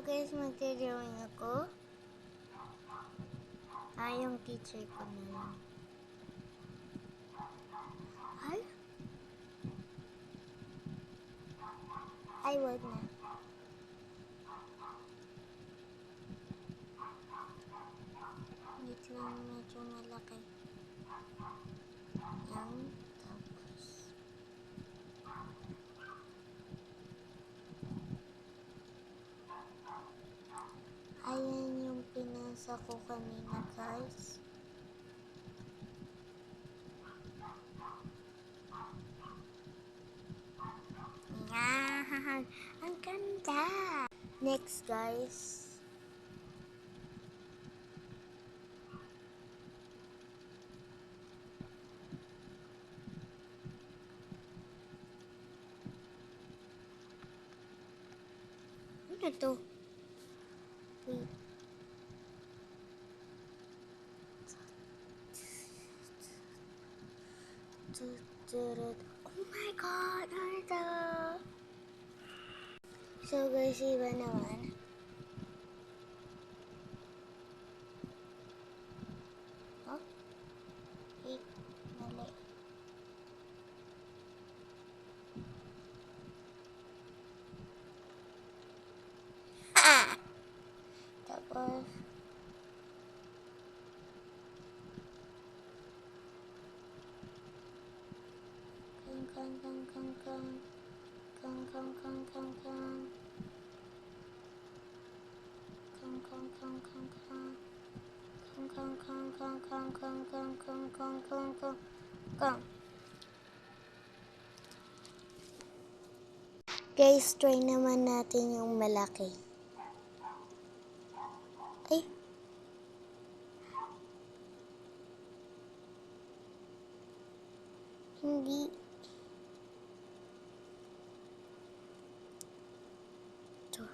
guys, magdadrawing ako. Yung teacher ko na lang. Ay, wag na. Dito lang medyo malaki. Yan. Tapos. Ayan yung pinasa ko kanina, guys. Yan. Ang ganda. Next, guys. Ano to? Wait. Oh my God! Ano ito? So guys, iba naman. Oh? Wait. Mali. Tapos, guys, try naman natin yung malaki. Ay. Hindi. Ito.